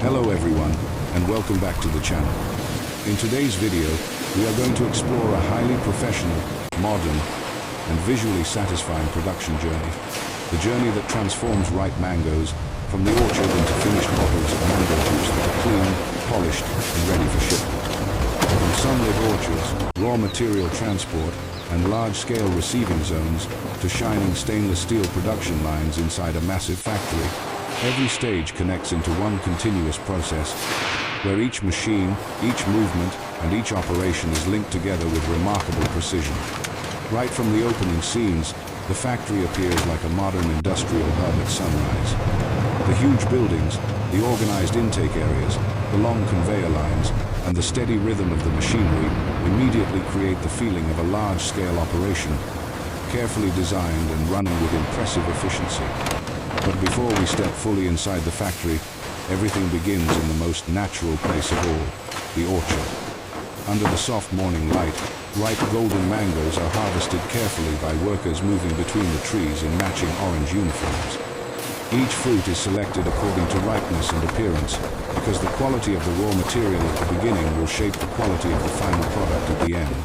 Hello everyone, and welcome back to the channel. In today's video, we are going to explore a highly professional, modern, and visually satisfying production journey. The journey that transforms ripe mangoes from the orchard into finished bottles of mango juice that are clean, polished, and ready for shipment. From sunlit orchards, raw material transport, and large-scale receiving zones to shining stainless steel production lines inside a massive factory, every stage connects into one continuous process, where each machine, each movement, and each operation is linked together with remarkable precision. Right from the opening scenes, the factory appears like a modern industrial hub at sunrise. The huge buildings, the organized intake areas, the long conveyor lines, and the steady rhythm of the machinery immediately create the feeling of a large-scale operation, carefully designed and running with impressive efficiency. But before we step fully inside the factory, everything begins in the most natural place of all, the orchard. Under the soft morning light, ripe golden mangoes are harvested carefully by workers moving between the trees in matching orange uniforms. Each fruit is selected according to ripeness and appearance, because the quality of the raw material at the beginning will shape the quality of the final product at the end.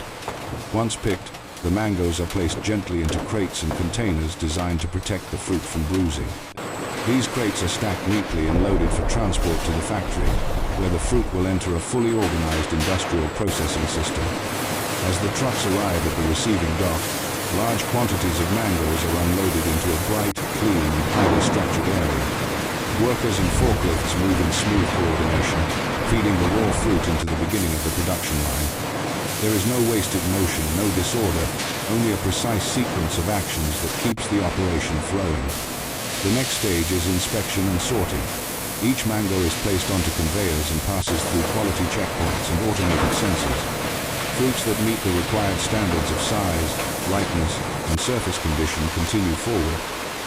Once picked, the mangoes are placed gently into crates and containers designed to protect the fruit from bruising. These crates are stacked neatly and loaded for transport to the factory, where the fruit will enter a fully organized industrial processing system. As the trucks arrive at the receiving dock, large quantities of mangoes are unloaded into a bright, clean, and highly structured area. Workers and forklifts move in smooth coordination, feeding the raw fruit into the beginning of the production line. There is no wasted motion, no disorder, only a precise sequence of actions that keeps the operation flowing. The next stage is inspection and sorting. Each mango is placed onto conveyors and passes through quality checkpoints and automated sensors. Fruits that meet the required standards of size, ripeness, and surface condition continue forward,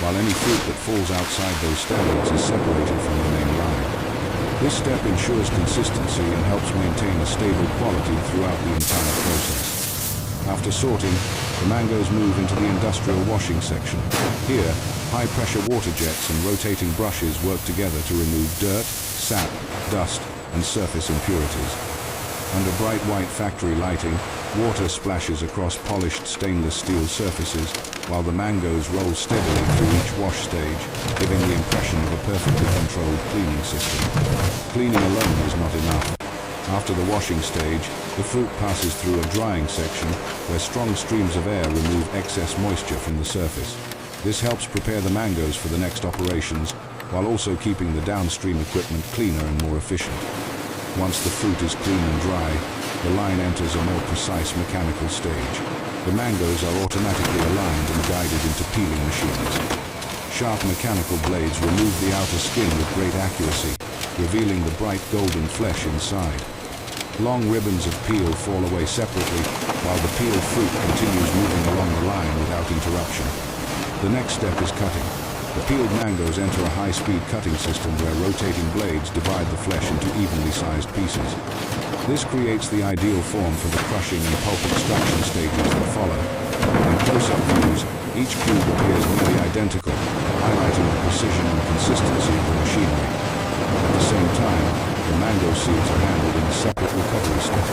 while any fruit that falls outside those standards is separated from the main line. This step ensures consistency and helps maintain a stable quality throughout the entire process. After sorting, the mangoes move into the industrial washing section. Here, high-pressure water jets and rotating brushes work together to remove dirt, sap, dust, and surface impurities. Under bright white factory lighting, water splashes across polished stainless steel surfaces, while the mangoes roll steadily through each wash stage, giving the impression of a perfectly controlled cleaning system. Cleaning alone is not enough. After the washing stage, the fruit passes through a drying section, where strong streams of air remove excess moisture from the surface. This helps prepare the mangoes for the next operations, while also keeping the downstream equipment cleaner and more efficient. Once the fruit is clean and dry, the line enters a more precise mechanical stage. The mangoes are automatically aligned and guided into peeling machines. Sharp mechanical blades remove the outer skin with great accuracy, revealing the bright golden flesh inside. Long ribbons of peel fall away separately, while the peeled fruit continues moving along the line without interruption. The next step is cutting. The peeled mangoes enter a high-speed cutting system where rotating blades divide the flesh into evenly sized pieces. This creates the ideal form for the crushing and pulp extraction stages that follow. In close-up views, each cube appears nearly identical, highlighting the precision and consistency of the machinery. At the same time, the mango seeds are handled in a separate recovery step.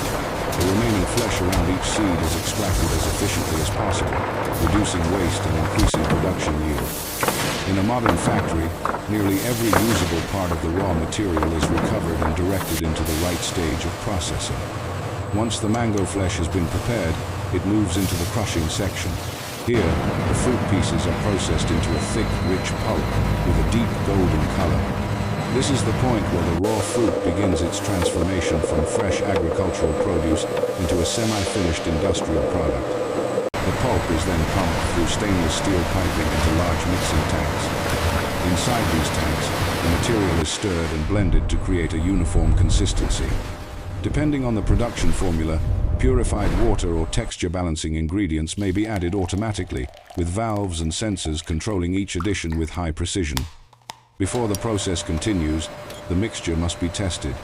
The remaining flesh around each seed is extracted as efficiently as possible, reducing waste and increasing production yield. In a modern factory, nearly every usable part of the raw material is recovered and directed into the right stage of processing. Once the mango flesh has been prepared, it moves into the crushing section. Here, the fruit pieces are processed into a thick, rich pulp with a deep golden color. This is the point where the raw fruit begins its transformation from fresh agricultural produce into a semi-finished industrial product. The pulp is then pumped through stainless steel piping into large mixing tanks. Inside these tanks, the material is stirred and blended to create a uniform consistency. Depending on the production formula, purified water or texture balancing ingredients may be added automatically, with valves and sensors controlling each addition with high precision. Before the process continues, the mixture must be tested.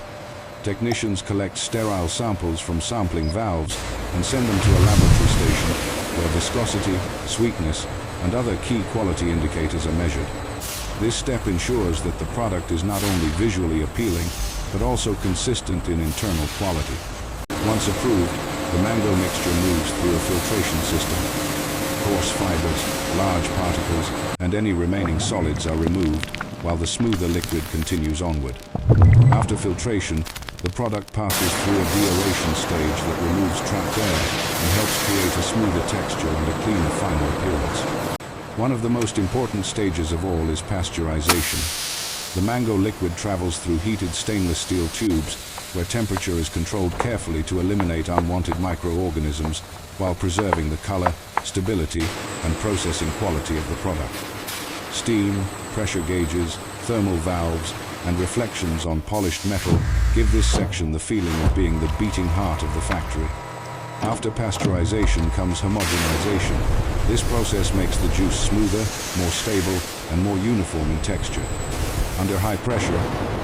Technicians collect sterile samples from sampling valves and send them to a laboratory station where viscosity, sweetness, and other key quality indicators are measured. This step ensures that the product is not only visually appealing, but also consistent in internal quality. Once approved, the mango mixture moves through a filtration system. Coarse fibers, large particles, and any remaining solids are removed, while the smoother liquid continues onward. After filtration, the product passes through a deaeration stage that removes trapped air and helps create a smoother texture and a cleaner final appearance. One of the most important stages of all is pasteurization. The mango liquid travels through heated stainless steel tubes, where temperature is controlled carefully to eliminate unwanted microorganisms while preserving the color, stability, and processing quality of the product. Steam, pressure gauges, thermal valves, and reflections on polished metal give this section the feeling of being the beating heart of the factory. After pasteurization comes homogenization. This process makes the juice smoother, more stable, and more uniform in texture. Under high pressure,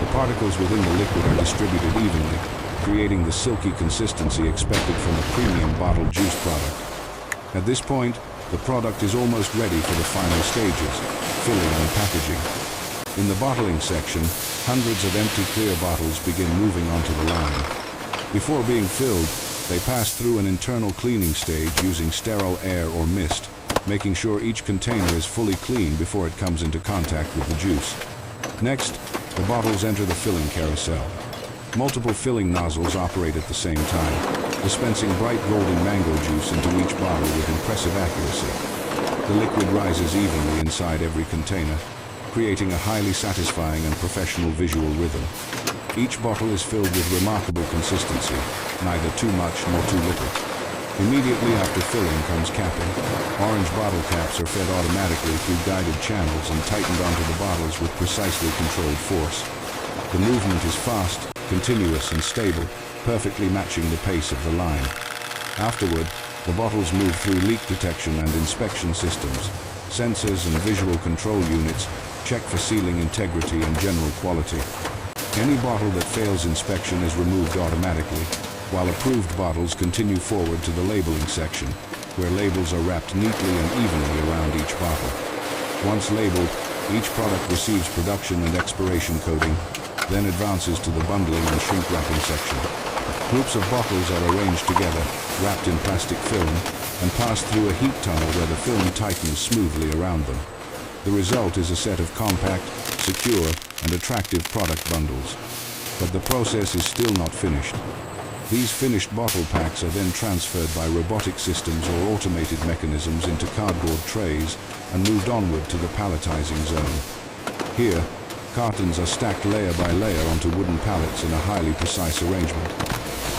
the particles within the liquid are distributed evenly, creating the silky consistency expected from a premium bottled juice product. At this point, the product is almost ready for the final stages, filling and packaging. In the bottling section, hundreds of empty clear bottles begin moving onto the line. Before being filled, they pass through an internal cleaning stage using sterile air or mist, making sure each container is fully clean before it comes into contact with the juice. Next, the bottles enter the filling carousel. Multiple filling nozzles operate at the same time, dispensing bright golden mango juice into each bottle with impressive accuracy. The liquid rises evenly inside every container, creating a highly satisfying and professional visual rhythm. Each bottle is filled with remarkable consistency, neither too much nor too little. Immediately after filling comes capping. Orange bottle caps are fed automatically through guided channels and tightened onto the bottles with precisely controlled force. The movement is fast, continuous, and stable, perfectly matching the pace of the line. Afterward, the bottles move through leak detection and inspection systems. Sensors and visual control units check for sealing integrity and general quality. Any bottle that fails inspection is removed automatically, while approved bottles continue forward to the labeling section, where labels are wrapped neatly and evenly around each bottle. Once labeled, each product receives production and expiration coding, then advances to the bundling and shrink wrapping section. Groups of bottles are arranged together, wrapped in plastic film, and pass through a heat tunnel where the film tightens smoothly around them. The result is a set of compact, secure, and attractive product bundles. But the process is still not finished. These finished bottle packs are then transferred by robotic systems or automated mechanisms into cardboard trays and moved onward to the palletizing zone. Here, cartons are stacked layer by layer onto wooden pallets in a highly precise arrangement.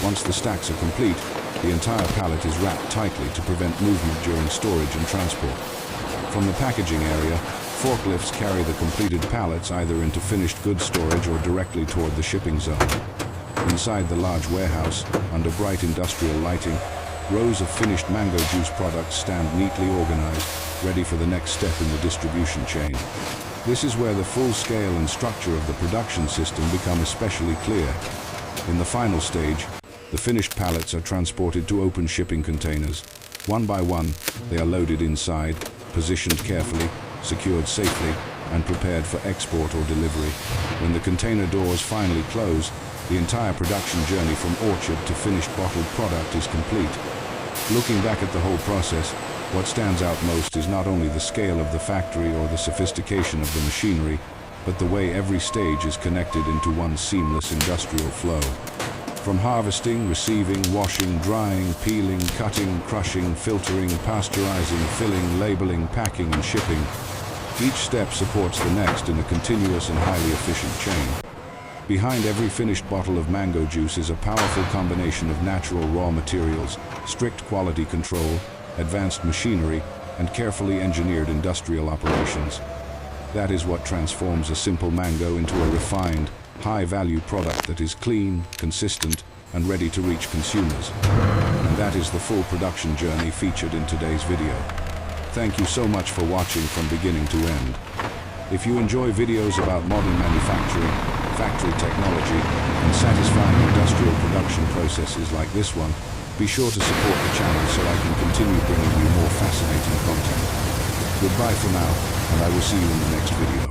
Once the stacks are complete, the entire pallet is wrapped tightly to prevent movement during storage and transport. From the packaging area, forklifts carry the completed pallets either into finished goods storage or directly toward the shipping zone. Inside the large warehouse, under bright industrial lighting, rows of finished mango juice products stand neatly organized, ready for the next step in the distribution chain. This is where the full scale and structure of the production system become especially clear. In the final stage, the finished pallets are transported to open shipping containers. One by one, they are loaded inside, positioned carefully, secured safely, and prepared for export or delivery. When the container doors finally close, the entire production journey from orchard to finished bottled product is complete. Looking back at the whole process, what stands out most is not only the scale of the factory or the sophistication of the machinery, but the way every stage is connected into one seamless industrial flow. From harvesting, receiving, washing, drying, peeling, cutting, crushing, filtering, pasteurizing, filling, labeling, packing, and shipping, each step supports the next in a continuous and highly efficient chain. Behind every finished bottle of mango juice is a powerful combination of natural raw materials, strict quality control, advanced machinery, and carefully engineered industrial operations. That is what transforms a simple mango into a refined, high-value product that is clean, consistent, and ready to reach consumers. And that is the full production journey featured in today's video. Thank you so much for watching from beginning to end. If you enjoy videos about modern manufacturing, factory technology, and satisfying industrial production processes like this one, be sure to support the channel so I can continue bringing you more fascinating content. Goodbye for now, and I will see you in the next video.